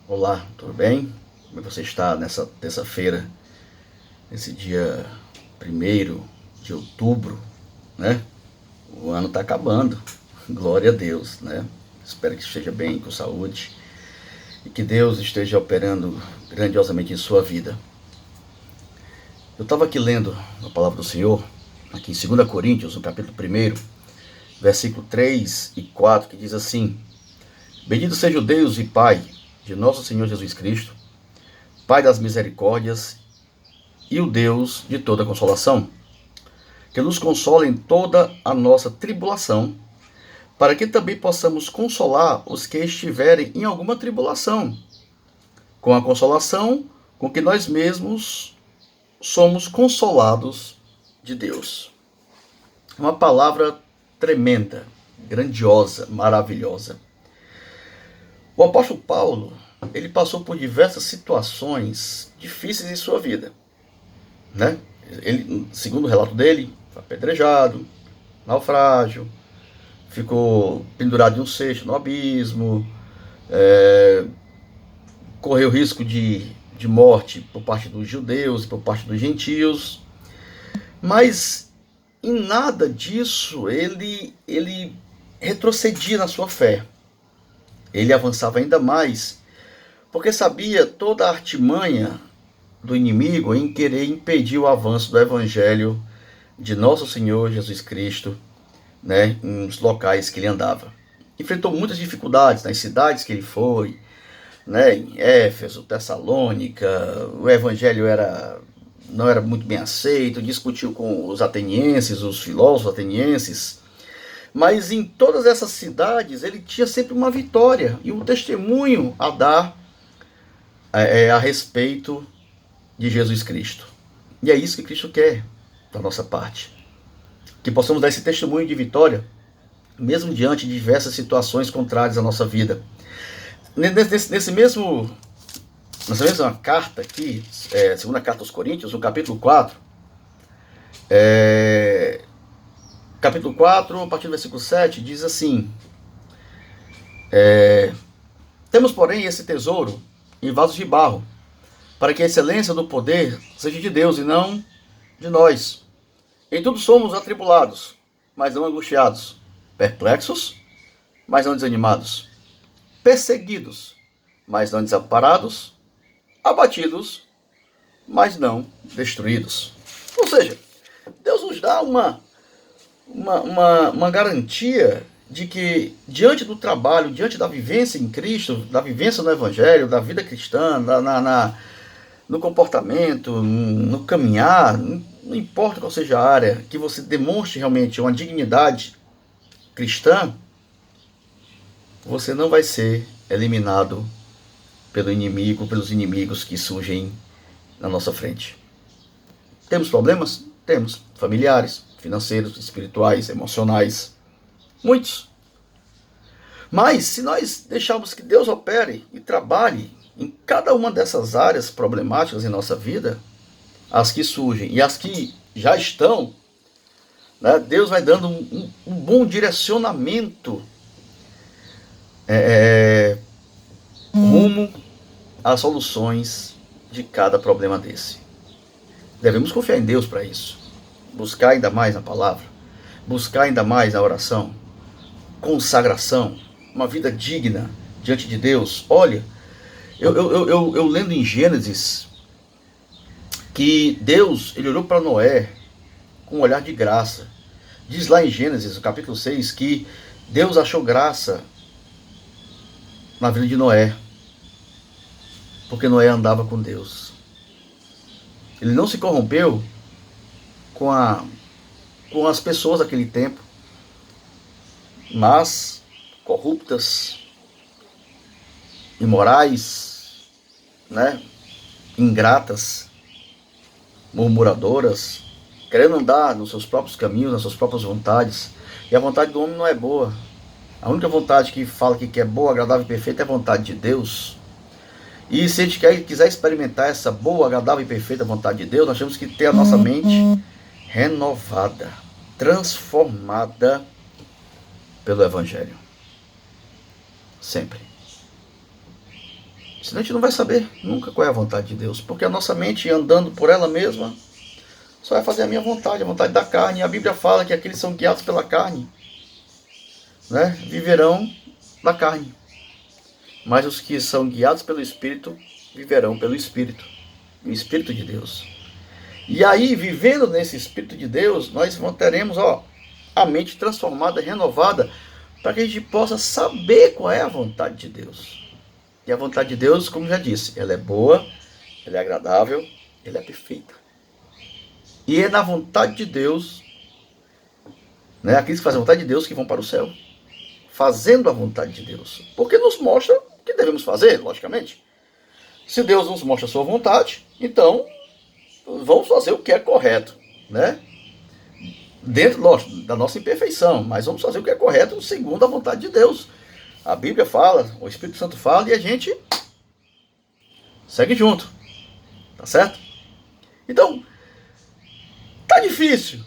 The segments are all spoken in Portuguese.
Olá, tudo bem? Como você está nessa terça-feira, nesse dia 1º de outubro, né? O ano está acabando, glória a Deus, né? Espero que esteja bem, com saúde e que Deus esteja operando grandiosamente em sua vida. Eu estava aqui lendo a palavra do Senhor, aqui em 2 Coríntios, no capítulo 1, versículo 3 e 4, que diz assim: Bendito seja o Deus e Pai de nosso Senhor Jesus Cristo, Pai das misericórdias e o Deus de toda consolação, que nos consola em toda a nossa tribulação, para que também possamos consolar os que estiverem em alguma tribulação, com a consolação com que nós mesmos somos consolados de Deus. Uma palavra tremenda, grandiosa, maravilhosa. O apóstolo Paulo, ele passou por diversas situações difíceis em sua vida, né? Ele, segundo o relato dele, foi apedrejado, naufrágio, ficou pendurado em um cesto no abismo, correu risco de morte por parte dos judeus e por parte dos gentios, mas em nada disso ele retrocedia na sua fé. Ele avançava ainda mais, porque sabia toda a artimanha do inimigo em querer impedir o avanço do evangelho de nosso Senhor Jesus Cristo, né, nos locais que ele andava. Enfrentou muitas dificuldades nas cidades que ele foi, né, em Éfeso, Tessalônica. O evangelho não era muito bem aceito, discutiu com os atenienses, os filósofos atenienses, mas em todas essas cidades ele tinha sempre uma vitória e um testemunho a dar a respeito de Jesus Cristo. E é isso que Cristo quer da nossa parte, que possamos dar esse testemunho de vitória, mesmo diante de diversas situações contrárias à nossa vida. Nessa mesma carta aqui, segunda carta aos Coríntios, no capítulo 4, a partir do versículo 7, diz assim: Temos, porém, esse tesouro em vasos de barro, para que a excelência do poder seja de Deus e não de nós. Em tudo somos atribulados, mas não angustiados, perplexos, mas não desanimados, perseguidos, mas não desamparados, abatidos, mas não destruídos. Ou seja, Deus nos dá uma garantia de que, diante do trabalho, diante da vivência em Cristo, da vivência no Evangelho, da vida cristã, no comportamento, no caminhar, não importa qual seja a área, que você demonstre realmente uma dignidade cristã, você não vai ser eliminado pelo inimigo, pelos inimigos que surgem na nossa frente. Temos problemas? Temos. Familiares, financeiros, espirituais, emocionais. Muitos. Mas se nós deixarmos que Deus opere e trabalhe em cada uma dessas áreas problemáticas em nossa vida, as que surgem e as que já estão, né, Deus vai dando um bom direcionamento rumo às soluções de cada problema desse. Devemos confiar em Deus para isso. Buscar ainda mais na palavra. Buscar ainda mais na oração. Consagração. Uma vida digna diante de Deus. Olha, eu lendo em Gênesis que Deus, ele olhou para Noé com um olhar de graça. Diz lá em Gênesis, no capítulo 6, que Deus achou graça na vida de Noé, porque Noé andava com Deus. Ele não se corrompeu com as pessoas daquele tempo, mas corruptas, imorais, né, ingratas, murmuradoras, querendo andar nos seus próprios caminhos, nas suas próprias vontades. E a vontade do homem não é boa. A única vontade que fala que é boa, agradável e perfeita é a vontade de Deus. E se a gente quiser experimentar essa boa, agradável e perfeita vontade de Deus, nós temos que ter a nossa mente renovada, transformada pelo Evangelho. Sempre. Senão a gente não vai saber nunca qual é a vontade de Deus. Porque a nossa mente, andando por ela mesma, só vai fazer a minha vontade, a vontade da carne. A Bíblia fala que aqueles que são guiados pela carne, né, viverão da carne. Mas os que são guiados pelo Espírito, viverão pelo Espírito. O Espírito de Deus. E aí, vivendo nesse Espírito de Deus, nós teremos a mente transformada, renovada, para que a gente possa saber qual é a vontade de Deus. E a vontade de Deus, como já disse, ela é boa, ela é agradável, ela é perfeita. E é na vontade de Deus, né, aqueles que fazem a vontade de Deus que vão para o céu. Fazendo a vontade de Deus. Porque nos mostra o que devemos fazer, logicamente. Se Deus nos mostra a sua vontade, então vamos fazer o que é correto, né? Dentro, lógico, da nossa imperfeição, mas vamos fazer o que é correto segundo a vontade de Deus. A Bíblia fala, o Espírito Santo fala e a gente segue junto. Tá certo? Então, tá difícil.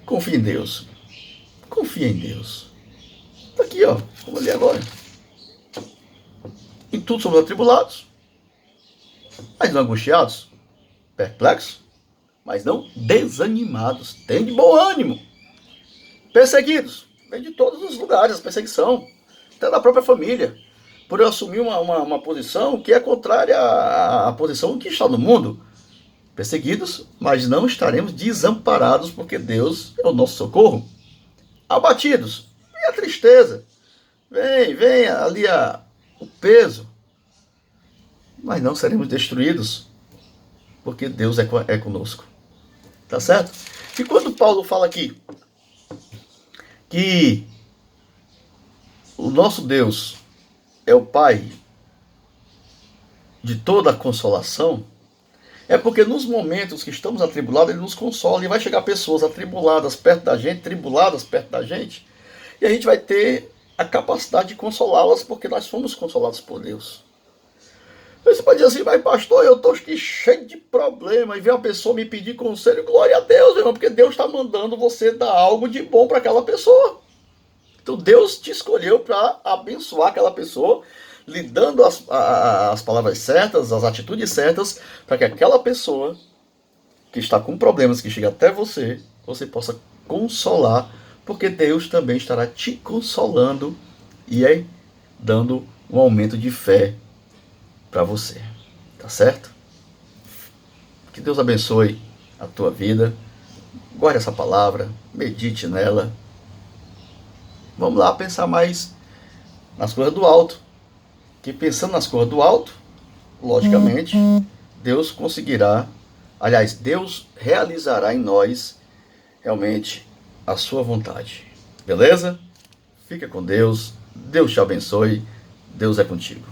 Confia em Deus. Confia em Deus. Tá aqui, ó. Vamos ler agora. Em tudo somos atribulados, mas não angustiados, perplexos, mas não desanimados. Tem de bom ânimo. Perseguidos. Vem de todos os lugares, a perseguição. Até da própria família. Por eu assumir uma posição que é contrária à posição que está no mundo. Perseguidos, mas não estaremos desamparados, porque Deus é o nosso socorro. Abatidos. Vem a tristeza. Vem ali o peso. Mas não seremos destruídos, porque Deus é conosco. Tá certo? E quando Paulo fala aqui que o nosso Deus é o Pai de toda a consolação, é porque nos momentos que estamos atribulados, Ele nos consola. E vai chegar pessoas atribuladas perto da gente, tribuladas perto da gente, e a gente vai ter a capacidade de consolá-las, porque nós fomos consolados por Deus. Você pode dizer assim, mas pastor, eu estou cheio de problema, e vem uma pessoa me pedir conselho. Glória a Deus, irmão, porque Deus está mandando você dar algo de bom para aquela pessoa. Então Deus te escolheu para abençoar aquela pessoa, lhe dando as palavras certas, as atitudes certas, para que aquela pessoa que está com problemas, que chega até você possa consolar, porque Deus também estará te consolando e aí dando um aumento de fé para você. Tá certo? Que Deus abençoe a tua vida. Guarde essa palavra, medite nela. Vamos lá pensar mais nas coisas do alto. Que pensando nas coisas do alto, logicamente, Deus conseguirá, aliás, Deus realizará em nós realmente a sua vontade. Beleza? Fica com Deus. Deus te abençoe. Deus é contigo.